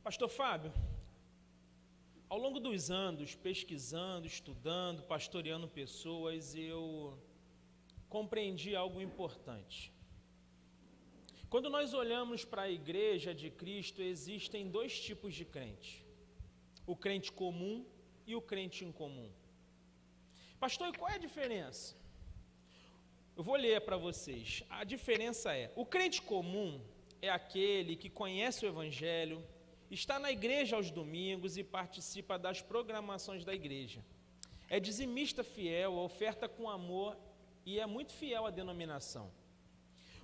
Pastor Fábio, ao longo dos anos, pesquisando, estudando, pastoreando pessoas, eu compreendi algo importante. Quando nós olhamos para a igreja de Cristo, existem dois tipos de crente: o crente comum e o crente incomum. Pastor, e qual é a diferença? Eu vou ler para vocês. A diferença é: o crente comum é aquele que conhece o Evangelho, está na igreja aos domingos e participa das programações da igreja. É dizimista fiel, oferta com amor e é muito fiel à denominação.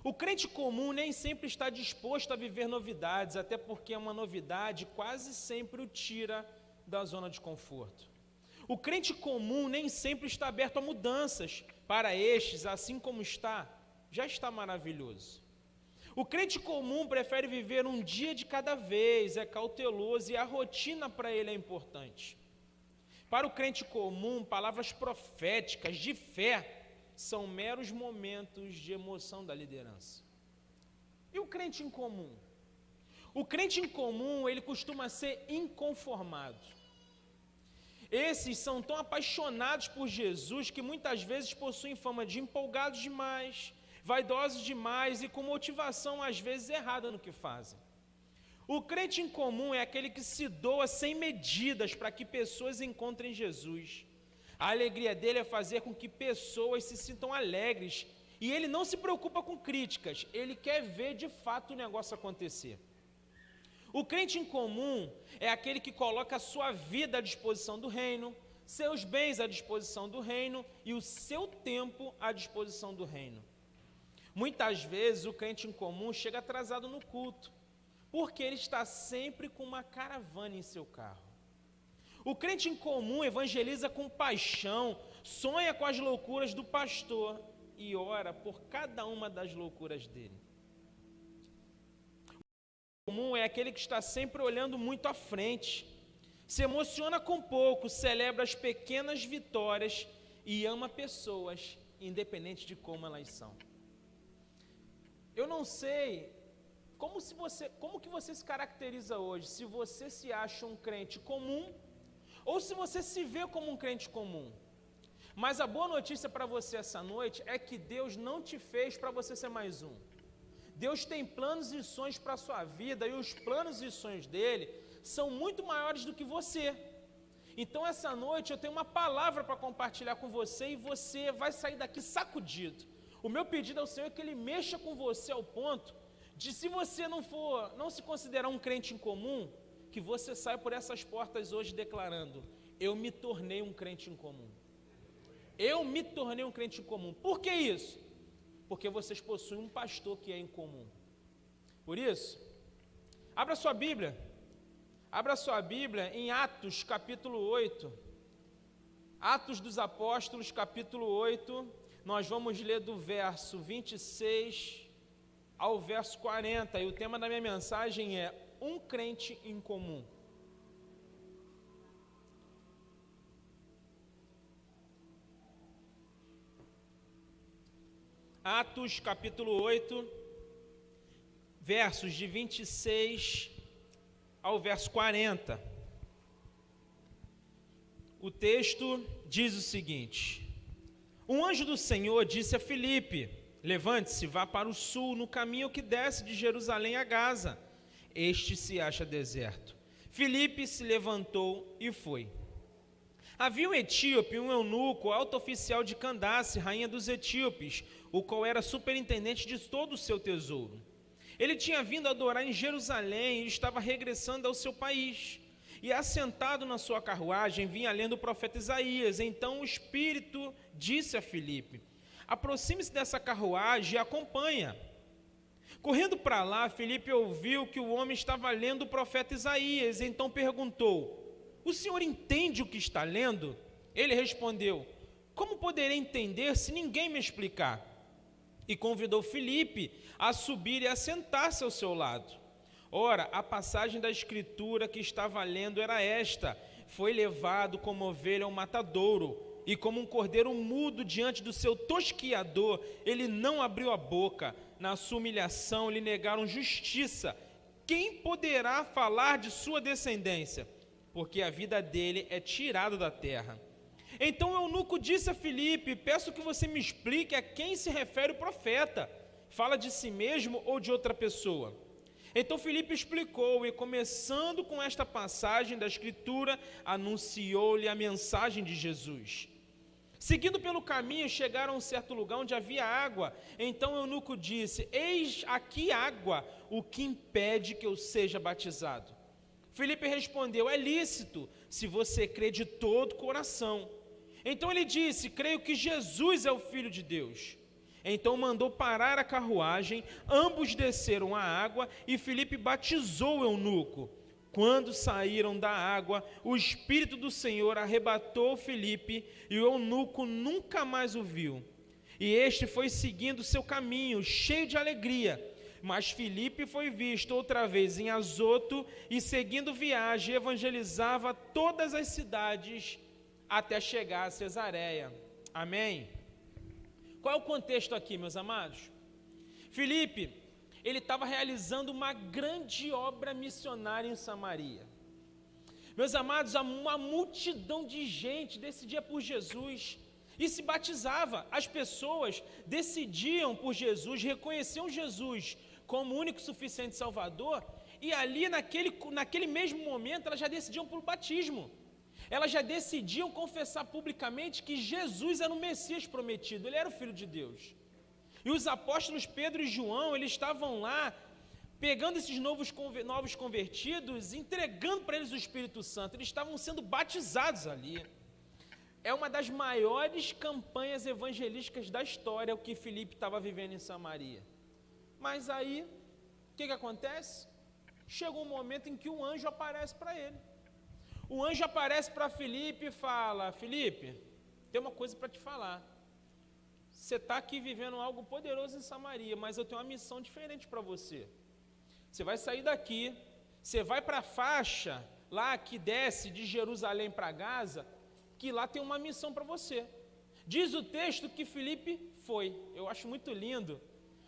O crente comum nem sempre está disposto a viver novidades, até porque uma novidade quase sempre o tira da zona de conforto. O crente comum nem sempre está aberto a mudanças. Para estes, assim como está, já está maravilhoso. O crente comum prefere viver um dia de cada vez, é cauteloso e a rotina para ele é importante. Para o crente comum, palavras proféticas de fé são meros momentos de emoção da liderança. E o crente incomum? O crente incomum, ele costuma ser inconformado. Esses são tão apaixonados por Jesus que muitas vezes possuem fama de empolgados demais, vaidosos demais e com motivação às vezes errada no que fazem. O crente incomum é aquele que se doa sem medidas para que pessoas encontrem Jesus. A alegria dele é fazer com que pessoas se sintam alegres e ele não se preocupa com críticas, ele quer ver de fato o negócio acontecer. O crente incomum é aquele que coloca a sua vida à disposição do reino, seus bens à disposição do reino e o seu tempo à disposição do reino. Muitas vezes o crente incomum chega atrasado no culto, porque ele está sempre com uma caravana em seu carro. O crente incomum evangeliza com paixão, sonha com as loucuras do pastor e ora por cada uma das loucuras dele. O comum é aquele que está sempre olhando muito à frente, se emociona com pouco, celebra as pequenas vitórias e ama pessoas, independente de como elas são. Eu não sei como que você se caracteriza hoje, se você se acha um crente comum ou se você se vê como um crente comum. Mas a boa notícia para você essa noite é que Deus não te fez para você ser mais um. Deus tem planos e sonhos para a sua vida e os planos e sonhos dele são muito maiores do que você. Então essa noite eu tenho uma palavra para compartilhar com você e você vai sair daqui sacudido. O meu pedido ao Senhor é que Ele mexa com você ao ponto de, se você não se considerar um crente incomum, que você saia por essas portas hoje declarando: eu me tornei um crente incomum. Eu me tornei um crente incomum. Por que isso? Porque vocês possuem um pastor que é incomum. Por isso, abra sua Bíblia em Atos capítulo 8. Atos dos Apóstolos capítulo 8. Nós vamos ler do verso 26 ao verso 40, e o tema da minha mensagem é um crente incomum. Atos capítulo 8, versos de 26 ao verso 40. O texto diz o seguinte: um anjo do Senhor disse a Filipe: levante-se, vá para o sul, no caminho que desce de Jerusalém a Gaza. Este se acha deserto. Filipe se levantou e foi. Havia um etíope, um eunuco, alto oficial de Candace, rainha dos etíopes, o qual era superintendente de todo o seu tesouro. Ele tinha vindo adorar em Jerusalém e estava regressando ao seu país. E assentado na sua carruagem, vinha lendo o profeta Isaías. Então o Espírito disse a Filipe: aproxime-se dessa carruagem e acompanha. Correndo para lá, Filipe ouviu que o homem estava lendo o profeta Isaías. Então perguntou: o senhor entende o que está lendo? Ele respondeu: como poderei entender se ninguém me explicar? E convidou Filipe a subir e a sentar-se ao seu lado. Ora, a passagem da escritura que estava lendo era esta: foi levado como ovelha ao matadouro, e como um cordeiro mudo diante do seu tosquiador, ele não abriu a boca. Na sua humilhação lhe negaram justiça, quem poderá falar de sua descendência? Porque a vida dele é tirada da terra. Então o eunuco disse a Filipe: peço que você me explique a quem se refere o profeta. Fala de si mesmo ou de outra pessoa? Então Filipe explicou, e começando com esta passagem da Escritura, anunciou-lhe a mensagem de Jesus. Seguindo pelo caminho, chegaram a um certo lugar onde havia água. Então o eunuco disse: eis aqui água, o que impede que eu seja batizado? Filipe respondeu: é lícito, se você crê de todo o coração. Então ele disse: creio que Jesus é o Filho de Deus. Então mandou parar a carruagem, ambos desceram à água e Filipe batizou o eunuco. Quando saíram da água, o Espírito do Senhor arrebatou Filipe e o eunuco nunca mais o viu. E este foi seguindo seu caminho, cheio de alegria. Mas Filipe foi visto outra vez em Azoto e, seguindo viagem, evangelizava todas as cidades até chegar a Cesareia. Amém? Qual é o contexto aqui, meus amados? Filipe, ele estava realizando uma grande obra missionária em Samaria. Meus amados, uma multidão de gente decidia por Jesus e se batizava. As pessoas decidiam por Jesus, reconheciam Jesus como o único e suficiente Salvador, e ali naquele mesmo momento elas já decidiam por batismo. Elas já decidiam confessar publicamente que Jesus era o Messias prometido, ele era o Filho de Deus. E os apóstolos Pedro e João, eles estavam lá, pegando esses novos convertidos, entregando para eles o Espírito Santo, eles estavam sendo batizados ali. É uma das maiores campanhas evangelísticas da história, o que Filipe estava vivendo em Samaria. Mas aí, o que acontece? Chegou um momento em que um anjo aparece para ele. O anjo aparece para Filipe e fala: Filipe, tem uma coisa para te falar. Você está aqui vivendo algo poderoso em Samaria, mas eu tenho uma missão diferente para você. Você vai sair daqui, você vai para a faixa lá que desce de Jerusalém para Gaza, que lá tem uma missão para você. Diz o texto que Filipe foi. Eu acho muito lindo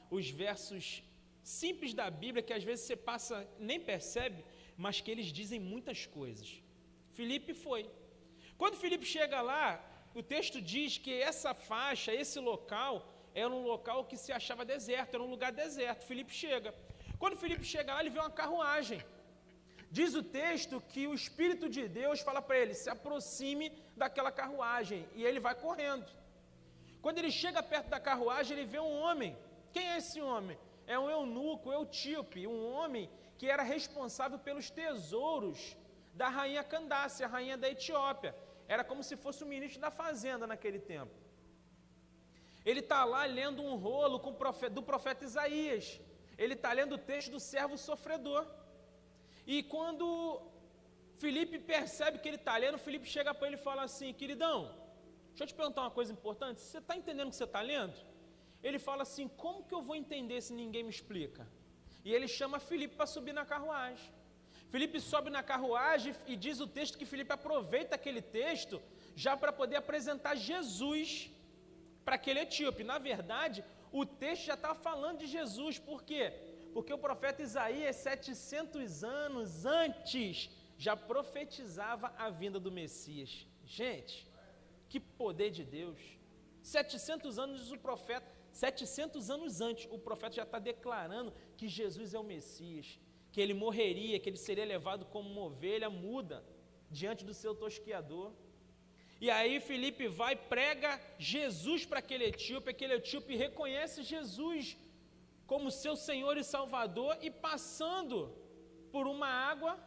os versos simples da Bíblia, que às vezes você passa, nem percebe, mas que eles dizem muitas coisas. Filipe foi. Quando Filipe chega lá, o texto diz que essa faixa, esse local, era um local que se achava deserto, era um lugar deserto. Filipe chega. Quando Filipe chega lá, ele vê uma carruagem. Diz o texto que o Espírito de Deus fala para ele: se aproxime daquela carruagem, e ele vai correndo. Quando ele chega perto da carruagem, ele vê um homem. Quem é esse homem? É um eunuco, etíope, um homem que era responsável pelos tesouros da rainha Candace, a rainha da Etiópia. Era como se fosse o ministro da fazenda naquele tempo. Ele está lá lendo um rolo do profeta Isaías. Ele está lendo o texto do servo sofredor. E quando Filipe percebe que ele está lendo, Filipe chega para ele e fala assim: queridão, deixa eu te perguntar uma coisa importante, você está entendendo o que você está lendo? Ele fala assim: como que eu vou entender se ninguém me explica? E ele chama Filipe para subir na carruagem. Filipe sobe na carruagem e diz o texto que Filipe aproveita aquele texto já para poder apresentar Jesus para aquele etíope. Na verdade, o texto já estava falando de Jesus. Por quê? Porque o profeta Isaías, 700 anos antes, já profetizava a vinda do Messias. Gente, que poder de Deus! 700 anos o profeta, 700 anos antes, o profeta já está declarando que Jesus é o Messias, que ele morreria, que ele seria levado como uma ovelha muda diante do seu tosqueador. E aí Filipe vai, prega Jesus para aquele etíope reconhece Jesus como seu Senhor e Salvador, e passando por uma água,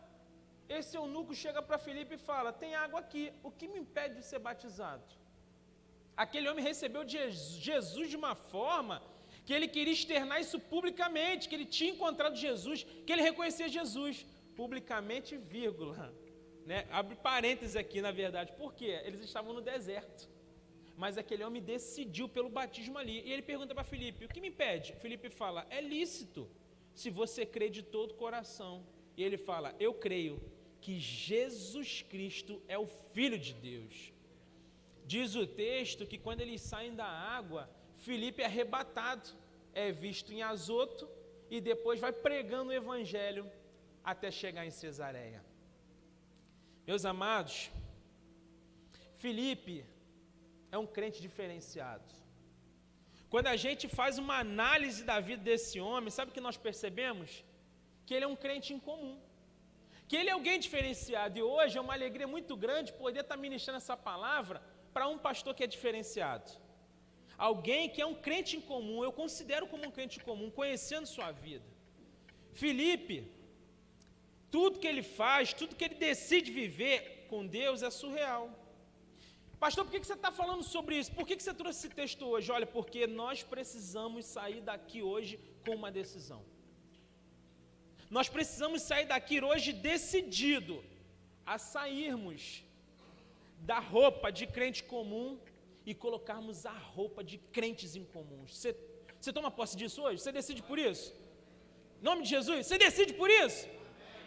esse eunuco chega para Filipe e fala: tem água aqui, o que me impede de ser batizado? Aquele homem recebeu Jesus de uma forma que ele queria externar isso publicamente, que ele tinha encontrado Jesus, que ele reconhecia Jesus, publicamente, vírgula, né? Abre parênteses aqui, na verdade, por quê? Eles estavam no deserto, mas aquele homem decidiu pelo batismo ali, e ele pergunta para Filipe: o que me impede? Filipe fala: é lícito, se você crê de todo o coração. E ele fala: eu creio que Jesus Cristo é o Filho de Deus. Diz o texto que quando eles saem da água, Filipe é arrebatado, é visto em Azoto e depois vai pregando o evangelho até chegar em Cesareia. Meus amados, Filipe é um crente diferenciado. Quando a gente faz uma análise da vida desse homem, sabe o que nós percebemos? Que ele é um crente incomum, que ele é alguém diferenciado, e hoje é uma alegria muito grande poder estar ministrando essa palavra para um pastor que é diferenciado, alguém que é um crente incomum, eu considero como um crente comum, conhecendo sua vida. Filipe, tudo que ele faz, tudo que ele decide viver com Deus é surreal. Pastor, por que você está falando sobre isso? Por que você trouxe esse texto hoje? Olha, porque nós precisamos sair daqui hoje com uma decisão. Nós precisamos sair daqui hoje decidido a sairmos da roupa de crente comum e colocarmos a roupa de crentes incomuns. Você toma posse disso hoje? Você decide por isso? Em nome de Jesus, você decide por isso?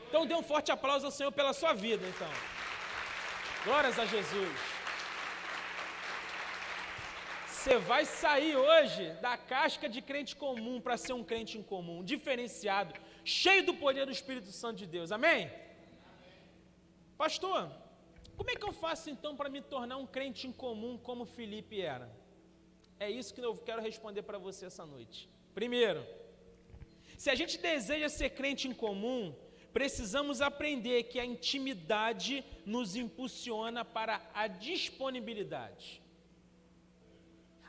Então dê um forte aplauso ao Senhor pela sua vida, então. Glórias a Jesus. Você vai sair hoje da casca de crente comum para ser um crente incomum, diferenciado, cheio do poder do Espírito Santo de Deus, amém? Pastor, como é que eu faço então para me tornar um crente incomum como Filipe era? É isso que eu quero responder para você essa noite. Primeiro, se a gente deseja ser crente incomum, precisamos aprender que a intimidade nos impulsiona para a disponibilidade.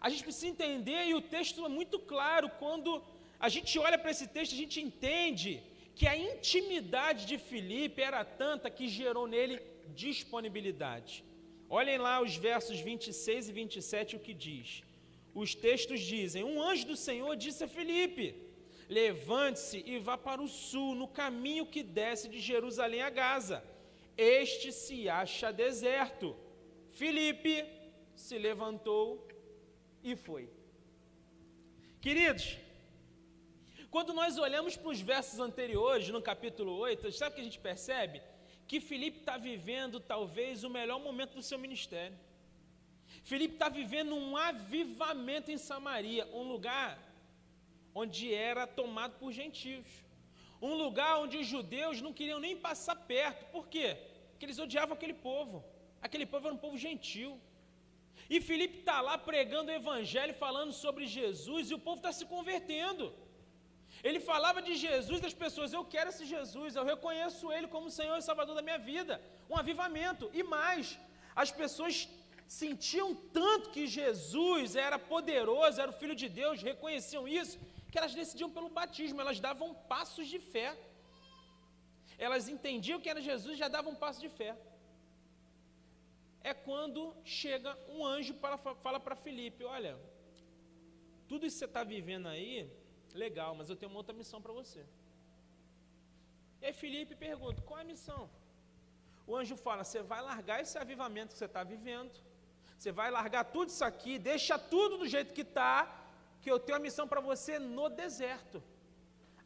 A gente precisa entender, e o texto é muito claro, quando a gente olha para esse texto, a gente entende que a intimidade de Filipe era tanta que gerou nele disponibilidade. Olhem lá os versos 26 e 27, o que diz. Os textos dizem: um anjo do Senhor disse a Filipe: levante-se e vá para o sul, no caminho que desce de Jerusalém a Gaza. Este se acha deserto. Filipe se levantou e foi. Queridos, quando nós olhamos para os versos anteriores, no capítulo 8, sabe o que a gente percebe? Que Filipe está vivendo talvez o melhor momento do seu ministério. Filipe está vivendo um avivamento em Samaria, um lugar onde era tomado por gentios. Um lugar onde os judeus não queriam nem passar perto. Por quê? Porque eles odiavam aquele povo. Aquele povo era um povo gentil. E Filipe está lá pregando o evangelho, falando sobre Jesus, e o povo está se convertendo. Ele falava de Jesus, das pessoas: eu quero esse Jesus, eu reconheço Ele como Senhor e Salvador da minha vida. Um avivamento. E mais, as pessoas sentiam tanto que Jesus era poderoso, era o Filho de Deus, reconheciam isso, que elas decidiam pelo batismo, elas davam passos de fé. Elas entendiam que era Jesus e já davam um passo de fé. É quando chega um anjo para fala para Filipe: olha, tudo isso que você está vivendo aí, legal, mas eu tenho uma outra missão para você. E aí Filipe pergunta: qual é a missão? O anjo fala: você vai largar esse avivamento que você está vivendo, você vai largar tudo isso aqui, deixa tudo do jeito que está, que eu tenho a missão para você no deserto.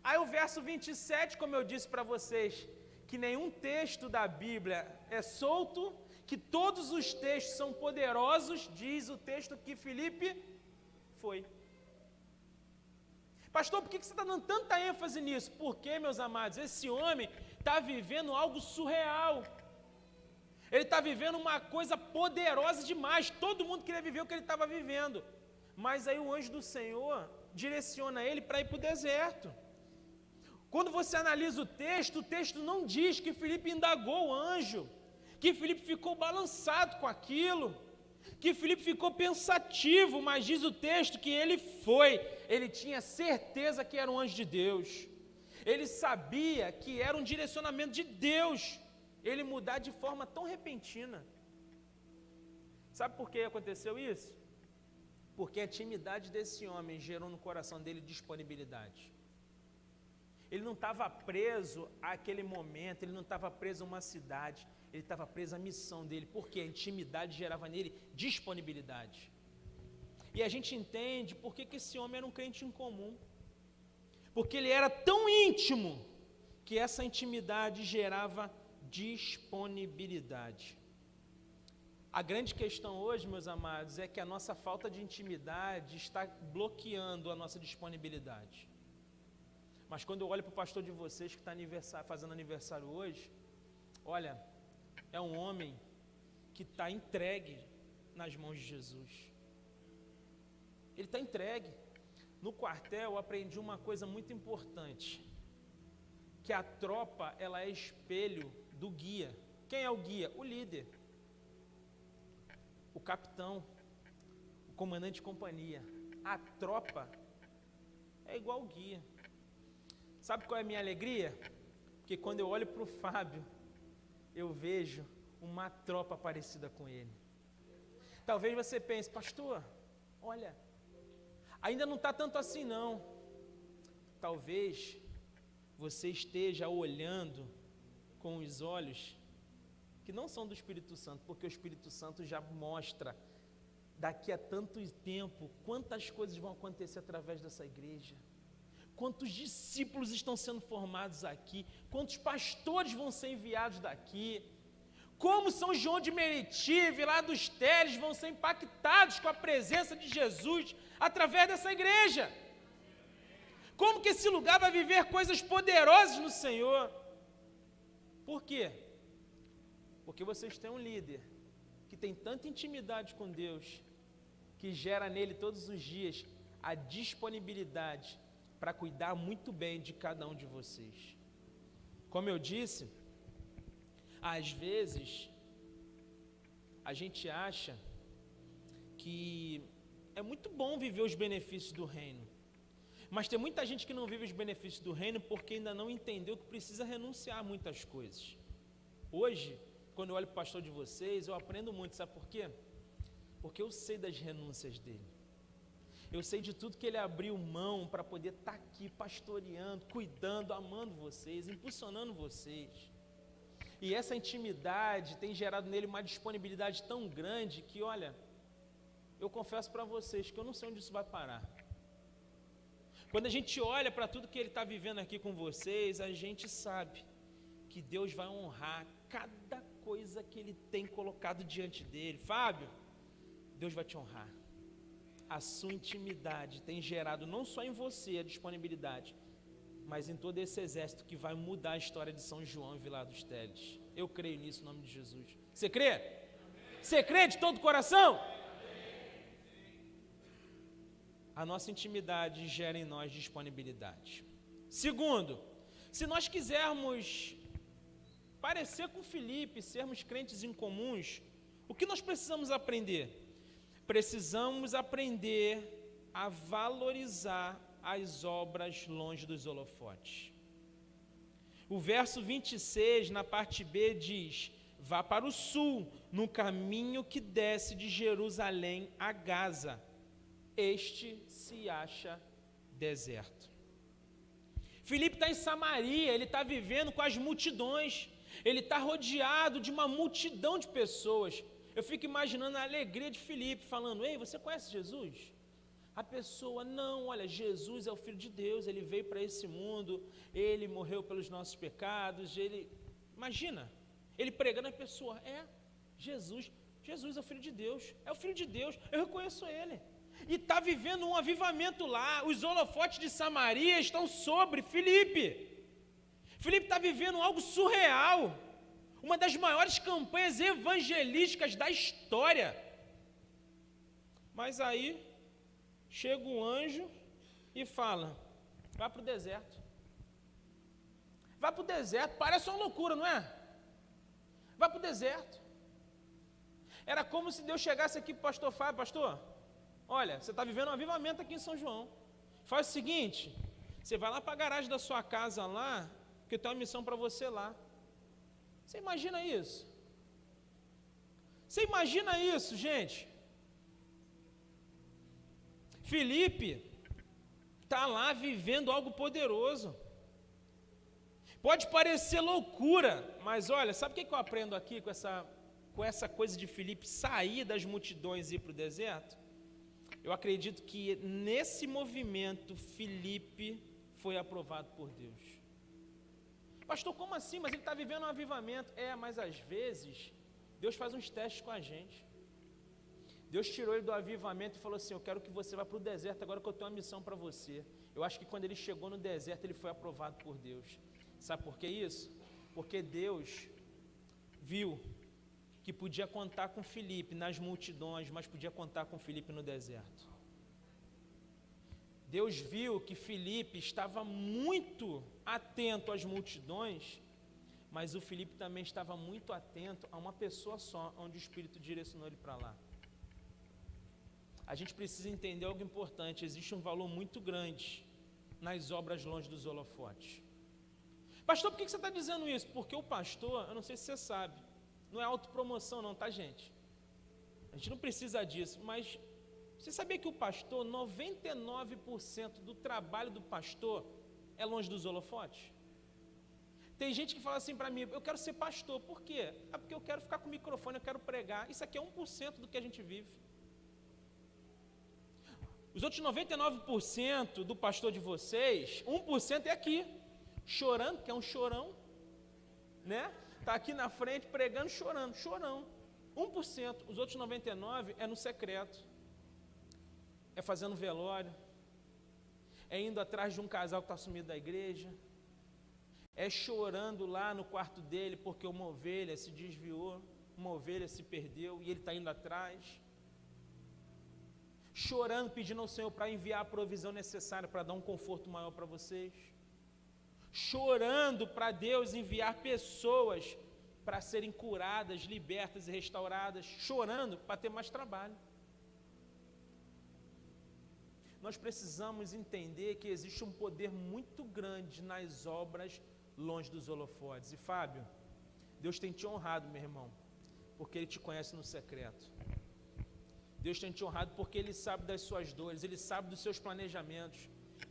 Aí o verso 27, como eu disse para vocês, que nenhum texto da Bíblia é solto, que todos os textos são poderosos, diz o texto que Filipe foi. Pastor, por que você está dando tanta ênfase nisso? Porque, meus amados, esse homem está vivendo algo surreal. Ele está vivendo uma coisa poderosa demais. Todo mundo queria viver o que ele estava vivendo. Mas aí o anjo do Senhor direciona ele para ir para o deserto. Quando você analisa o texto não diz que Filipe indagou o anjo, que Filipe ficou balançado com aquilo, que Filipe ficou pensativo, mas diz o texto que ele tinha certeza que era um anjo de Deus, ele sabia que era um direcionamento de Deus, ele mudar de forma tão repentina. Sabe por que aconteceu isso? Porque a intimidade desse homem gerou no coração dele disponibilidade. Ele não estava preso àquele momento, ele não estava preso a uma cidade, ele estava preso à missão dele, porque a intimidade gerava nele disponibilidade. E a gente entende por que esse homem era um crente incomum, porque ele era tão íntimo, que essa intimidade gerava disponibilidade. A grande questão hoje, meus amados, é que a nossa falta de intimidade está bloqueando a nossa disponibilidade. Mas quando eu olho para o pastor de vocês que está fazendo aniversário hoje, olha, é um homem que está entregue nas mãos de Jesus. Ele está entregue. No quartel eu aprendi uma coisa muito importante, que a tropa ela é espelho do guia. Quem é o guia? O líder, o capitão, o comandante de companhia. A tropa é igual o guia. Sabe qual é a minha alegria? Porque quando eu olho para o Fábio, eu vejo uma tropa parecida com ele. Talvez você pense, pastor, olha, ainda não está tanto assim não. Talvez você esteja olhando com os olhos que não são do Espírito Santo, porque o Espírito Santo já mostra daqui a tanto tempo quantas coisas vão acontecer através dessa igreja, quantos discípulos estão sendo formados aqui, quantos pastores vão ser enviados daqui, como São João de Meriti, Vila dos Teles vão ser impactados com a presença de Jesus através dessa igreja. Como que esse lugar vai viver coisas poderosas no Senhor? Por quê? Porque vocês têm um líder que tem tanta intimidade com Deus, que gera nele todos os dias a disponibilidade para cuidar muito bem de cada um de vocês. Como eu disse, às vezes a gente acha que é muito bom viver os benefícios do reino, mas tem muita gente que não vive os benefícios do reino porque ainda não entendeu que precisa renunciar a muitas coisas. Hoje, quando eu olho para o pastor de vocês, eu aprendo muito, sabe por quê? Porque eu sei das renúncias dele. Eu sei de tudo que ele abriu mão para poder estar aqui pastoreando, cuidando, amando vocês, impulsionando vocês. E essa intimidade tem gerado nele uma disponibilidade tão grande que, olha, eu confesso para vocês que eu não sei onde isso vai parar. Quando a gente olha para tudo que ele está vivendo aqui com vocês, a gente sabe que Deus vai honrar cada coisa que ele tem colocado diante dele. Fábio, Deus vai te honrar. A sua intimidade tem gerado não só em você a disponibilidade, mas em todo esse exército que vai mudar a história de São João e Vila dos Teles. Eu creio nisso, em nome de Jesus. Você crê? Amém. Você crê de todo o coração? Amém. A nossa intimidade gera em nós disponibilidade. Segundo, se nós quisermos parecer com Filipe, sermos crentes incomuns, o que nós precisamos aprender? Precisamos aprender a valorizar as obras longe dos holofotes. O verso 26, na parte B, diz: vá para o sul, no caminho que desce de Jerusalém a Gaza. Este se acha deserto. Filipe está em Samaria, ele está vivendo com as multidões, ele está rodeado de uma multidão de pessoas. Eu fico imaginando a alegria de Filipe, falando: ei, você conhece Jesus? A pessoa: não, olha, Jesus é o Filho de Deus, ele veio para esse mundo, ele morreu pelos nossos pecados, imagina, ele pregando, a pessoa: Jesus é o Filho de Deus, é o Filho de Deus, eu reconheço ele. E está vivendo um avivamento lá, os holofotes de Samaria estão sobre Filipe. Filipe está vivendo algo surreal, uma das maiores campanhas evangelísticas da história. Mas aí chega um anjo e fala: vá para o deserto. Vá para o deserto, parece uma loucura, não é? Vá para o deserto. Era como se Deus chegasse aqui para o pastor Fábio: pastor, olha, você está vivendo um avivamento aqui em São João. Faz o seguinte, você vai lá para a garagem da sua casa lá, que eu tenho uma missão para você lá. Você imagina isso? Você imagina isso, gente? Filipe está lá vivendo algo poderoso. Pode parecer loucura, mas olha, sabe o que eu aprendo aqui com essa coisa de Filipe sair das multidões e ir para o deserto? Eu acredito que nesse movimento Filipe foi aprovado por Deus. Pastor, como assim? Mas ele está vivendo um avivamento. Mas às vezes Deus faz uns testes com a gente. Deus tirou ele do avivamento e falou assim: eu quero que você vá para o deserto agora que eu tenho uma missão para você. Eu acho que quando ele chegou no deserto, ele foi aprovado por Deus. Sabe por que isso? Porque Deus viu que podia contar com Filipe nas multidões, mas podia contar com Filipe no deserto. Deus viu que Filipe estava muito atento às multidões, mas o Filipe também estava muito atento a uma pessoa só, onde o Espírito direcionou ele para lá. A gente precisa entender algo importante, existe um valor muito grande nas obras longe dos holofotes. Pastor, por que você está dizendo isso? Porque o pastor, eu não sei se você sabe, não é autopromoção não, tá, gente? A gente não precisa disso, mas você sabia que o pastor, 99% do trabalho do pastor é longe dos holofotes? Tem gente que fala assim para mim, eu quero ser pastor, por quê? É porque eu quero ficar com o microfone, eu quero pregar. Isso aqui é 1% do que a gente vive. Os outros 99% do pastor de vocês, 1% é aqui, chorando, que é um chorão, né? Está aqui na frente pregando, chorando, chorão. 1%, os outros 99% é no secreto, é fazendo velório, é indo atrás de um casal que está sumido da igreja, é chorando lá no quarto dele porque uma ovelha se desviou, uma ovelha se perdeu e ele está indo atrás, chorando, pedindo ao Senhor para enviar a provisão necessária para dar um conforto maior para vocês, chorando para Deus enviar pessoas para serem curadas, libertas e restauradas, chorando para ter mais trabalho. Nós precisamos entender que existe um poder muito grande nas obras longe dos holofotes. E Fábio, Deus tem te honrado, meu irmão, porque Ele te conhece no secreto. Deus tem te honrado porque Ele sabe das suas dores, Ele sabe dos seus planejamentos,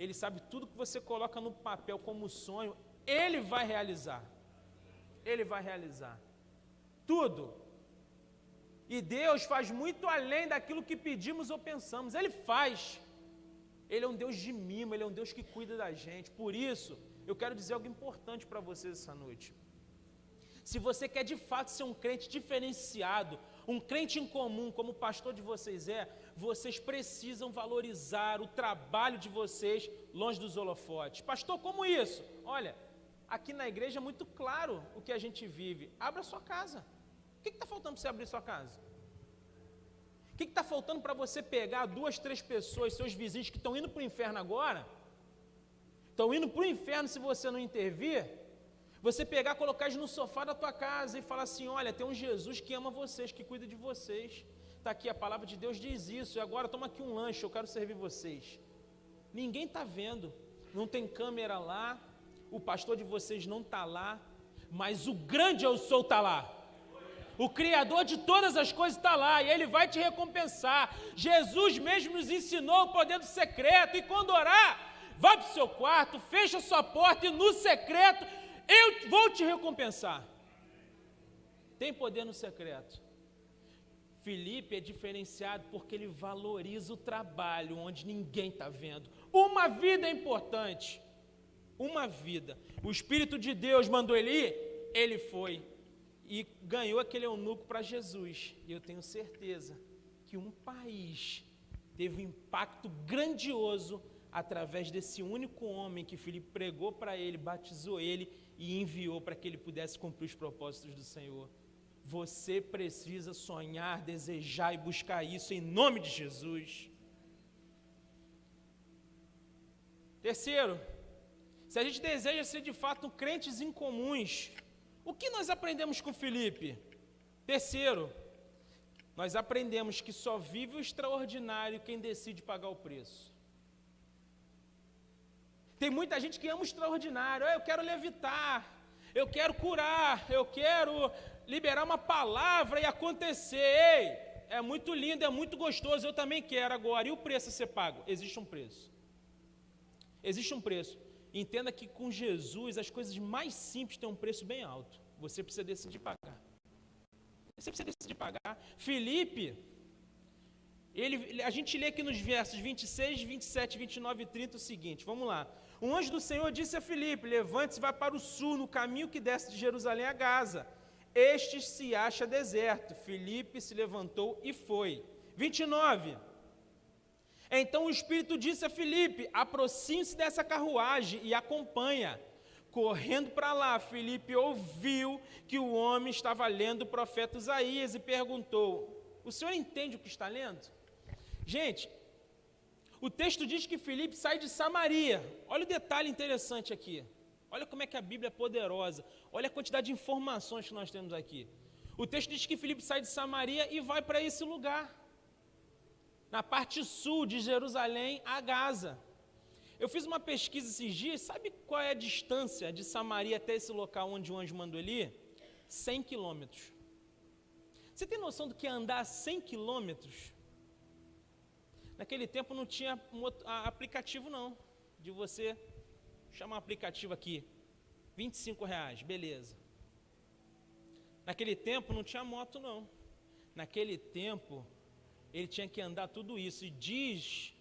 Ele sabe tudo que você coloca no papel como sonho, Ele vai realizar. Ele vai realizar. Tudo. E Deus faz muito além daquilo que pedimos ou pensamos. Ele faz. Ele é um Deus de mimo, Ele é um Deus que cuida da gente. Por isso, eu quero dizer algo importante para vocês essa noite. Se você quer de fato ser um crente diferenciado, um crente em comum, como o pastor de vocês é, vocês precisam valorizar o trabalho de vocês longe dos holofotes. Pastor, como isso? Olha, aqui na igreja é muito claro o que a gente vive. Abra sua casa. O que está faltando para você abrir sua casa? O que está faltando para você pegar 2, 3 pessoas, seus vizinhos que estão indo para o inferno agora? Estão indo para o inferno se você não intervir? Você pegar, colocar eles no sofá da tua casa e falar assim, olha, tem um Jesus que ama vocês, que cuida de vocês. Está aqui, a palavra de Deus diz isso, e agora toma aqui um lanche, eu quero servir vocês. Ninguém está vendo, não tem câmera lá, o pastor de vocês não está lá, mas o grande eu sou está lá. O Criador de todas as coisas está lá, e Ele vai te recompensar. Jesus mesmo nos ensinou o poder do secreto, e quando orar, vá para o seu quarto, fecha a sua porta, e no secreto, eu vou te recompensar. Tem poder no secreto. Filipe é diferenciado porque ele valoriza o trabalho onde ninguém está vendo. Uma vida é importante. Uma vida. O Espírito de Deus mandou ele ir, ele foi. E ganhou aquele eunuco para Jesus. E eu tenho certeza que um país teve um impacto grandioso através desse único homem que Filipe pregou para ele, batizou ele e enviou para que ele pudesse cumprir os propósitos do Senhor. Você precisa sonhar, desejar e buscar isso em nome de Jesus. Terceiro, se a gente deseja ser de fato crentes incomuns, o que nós aprendemos com Filipe? Terceiro, nós aprendemos que só vive o extraordinário quem decide pagar o preço. Tem muita gente que ama o extraordinário. Eu quero levitar, eu quero curar, eu quero liberar uma palavra e acontecer. Ei, é muito lindo, é muito gostoso, eu também quero agora. E o preço a ser pago? Existe um preço. Existe um preço. Entenda que com Jesus as coisas mais simples têm um preço bem alto. Você precisa decidir pagar. Você precisa decidir pagar. Filipe, a gente lê aqui nos versos 26, 27, 29 e 30 o seguinte, vamos lá. Um anjo do Senhor disse a Filipe, levante-se e vá para o sul, no caminho que desce de Jerusalém a Gaza. Este se acha deserto. Filipe se levantou e foi. 29. Então o Espírito disse a Filipe: aproxime-se dessa carruagem e acompanha. Correndo para lá, Filipe ouviu que o homem estava lendo o profeta Isaías e perguntou: o senhor entende o que está lendo? Gente, o texto diz que Filipe sai de Samaria. Olha o detalhe interessante aqui. Olha como é que a Bíblia é poderosa. Olha a quantidade de informações que nós temos aqui. O texto diz que Filipe sai de Samaria e vai para esse lugar, na parte sul de Jerusalém, a Gaza. Eu fiz uma pesquisa esses dias. Sabe qual é a distância de Samaria até esse local onde o anjo mandou ele ir? 100 quilômetros. Você tem noção do que é andar 100 quilômetros? Naquele tempo não tinha aplicativo não, de você chamar um aplicativo aqui, R$25, beleza. Naquele tempo não tinha moto não. Naquele tempo ele tinha que andar tudo isso. E diz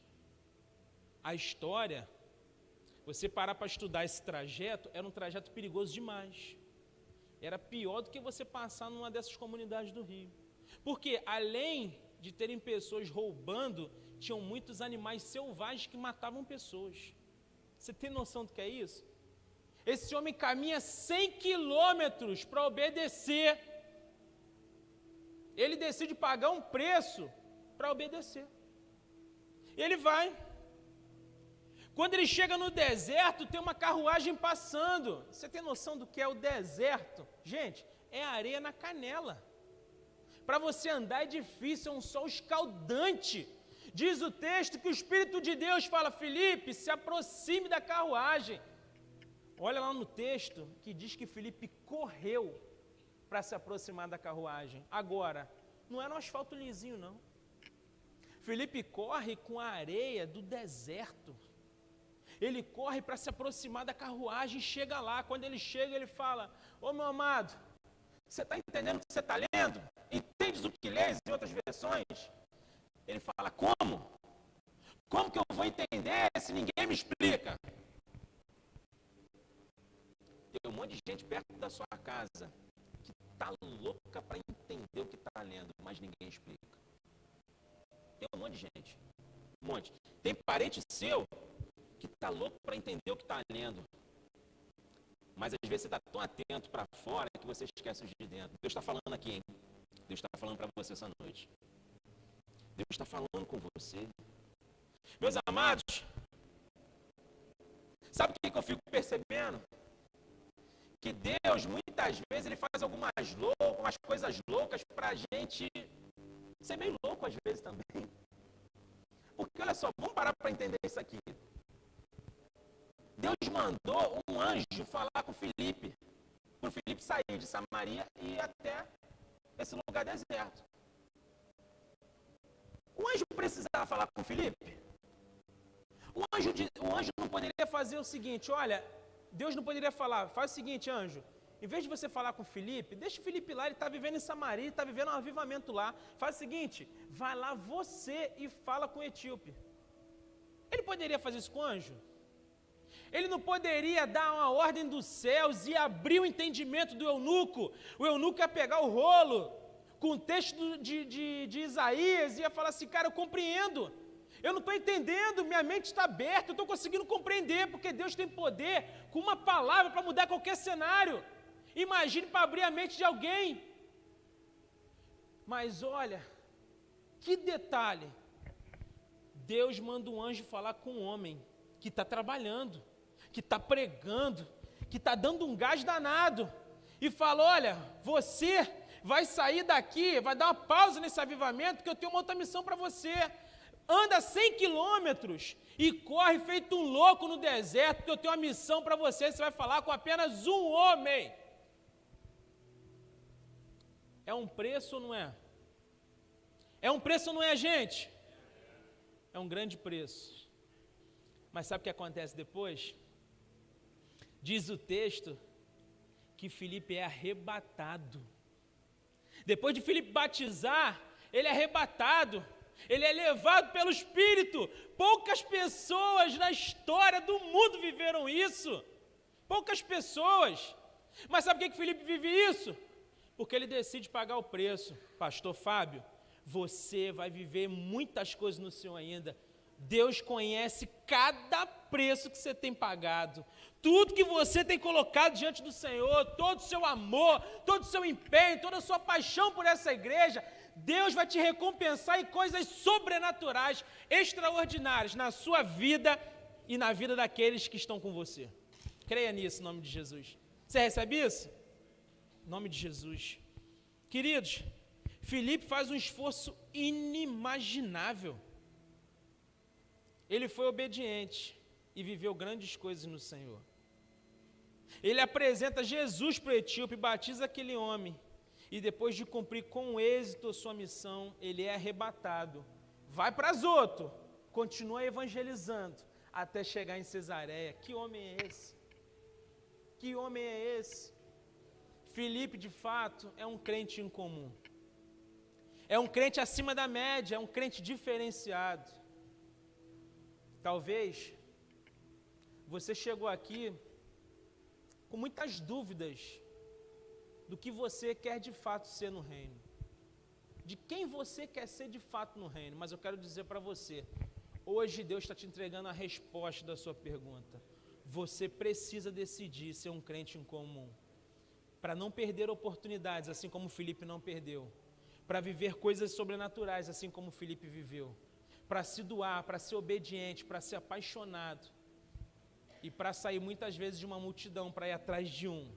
a história, você parar para estudar esse trajeto, era um trajeto perigoso demais. Era pior do que você passar numa dessas comunidades do Rio. Porque além de terem pessoas roubando, tinham muitos animais selvagens que matavam pessoas. Você tem noção do que é isso? Esse homem caminha 100 quilômetros para obedecer. Ele decide pagar um preço para obedecer. E ele vai. Quando ele chega no deserto, tem uma carruagem passando. Você tem noção do que é o deserto? Gente, é areia na canela. Para você andar é difícil, é um sol escaldante. Diz o texto que o Espírito de Deus fala: Filipe, se aproxime da carruagem. Olha lá no texto que diz que Filipe correu para se aproximar da carruagem. Agora, não era um asfalto lisinho não. Filipe corre com a areia do deserto. Ele corre para se aproximar da carruagem e chega lá. Quando ele chega, ele fala: ô meu amado, você está entendendo o que você está lendo? Entendes o que lês em outras versões? Ele fala: como? Como que eu vou entender se ninguém me explica? Tem um monte de gente perto da sua casa que está louca para entender o que está lendo, mas ninguém explica. Tem um monte de gente. Um monte. Tem parente seu que está louco para entender o que está lendo. Mas às vezes você está tão atento para fora que você esquece os de dentro. Deus está falando aqui, hein? Deus está falando para você essa noite. Deus está falando com você. Meus amados, sabe o que eu fico percebendo? Que Deus, muitas vezes, Ele faz algumas coisas loucas para a gente ser meio louco às vezes também. Porque olha só, vamos parar para entender isso aqui. Deus mandou um anjo falar com Filipe, para o Filipe sair de Samaria e ir até esse lugar deserto. O anjo precisava falar com Filipe? O anjo não poderia fazer o seguinte: olha, Deus não poderia falar, faz o seguinte, anjo, em vez de você falar com Filipe, deixa o Filipe lá, ele está vivendo em Samaria, ele está vivendo um avivamento lá. Faz o seguinte, vai lá você e fala com o etíope. Ele poderia fazer isso com o anjo? Ele não poderia dar uma ordem dos céus e abrir o entendimento do eunuco? O eunuco ia pegar o rolo com o texto de Isaías e ia falar assim: cara, eu compreendo. Eu não estou entendendo, minha mente está aberta, eu estou conseguindo compreender, porque Deus tem poder com uma palavra para mudar qualquer cenário. Imagine para abrir a mente de alguém. Mas olha, que detalhe, Deus manda um anjo falar com um homem que está trabalhando, que está pregando, que está dando um gás danado, e fala: olha, você vai sair daqui, vai dar uma pausa nesse avivamento, que eu tenho uma outra missão para você. Anda 100 quilômetros e corre feito um louco no deserto, que eu tenho uma missão para você. Você vai falar com apenas um homem. É um preço ou não é? É um preço ou não é, gente? É um grande preço. Mas sabe o que acontece depois? Diz o texto que Filipe é arrebatado. Depois de Filipe batizar, ele é arrebatado. Ele é levado pelo Espírito. Poucas pessoas na história do mundo viveram isso. Poucas pessoas. Mas sabe por que Filipe vive isso? Porque ele decide pagar o preço. Pastor Fábio, você vai viver muitas coisas no Senhor ainda. Deus conhece cada preço que você tem pagado, tudo que você tem colocado diante do Senhor, todo o seu amor, todo o seu empenho, toda a sua paixão por essa igreja. Deus vai te recompensar em coisas sobrenaturais, extraordinárias, na sua vida e na vida daqueles que estão com você. Creia nisso, em nome de Jesus. Você recebe isso? Em nome de Jesus. Queridos, Filipe faz um esforço inimaginável. Ele foi obediente e viveu grandes coisas no Senhor. Ele apresenta Jesus para o etíope, batiza aquele homem, e depois de cumprir com êxito a sua missão, ele é arrebatado. Vai para Azoto, continua evangelizando, até chegar em Cesareia. Que homem é esse? Que homem é esse? Filipe, de fato, é um crente incomum. É um crente acima da média, é um crente diferenciado. Talvez você chegou aqui com muitas dúvidas do que você quer de fato ser no reino, de quem você quer ser de fato no reino, mas eu quero dizer para você, hoje Deus está te entregando a resposta da sua pergunta. Você precisa decidir ser um crente incomum, para não perder oportunidades, assim como Filipe não perdeu, para viver coisas sobrenaturais, assim como Filipe viveu, para se doar, para ser obediente, para ser apaixonado, e para sair muitas vezes de uma multidão, para ir atrás de um.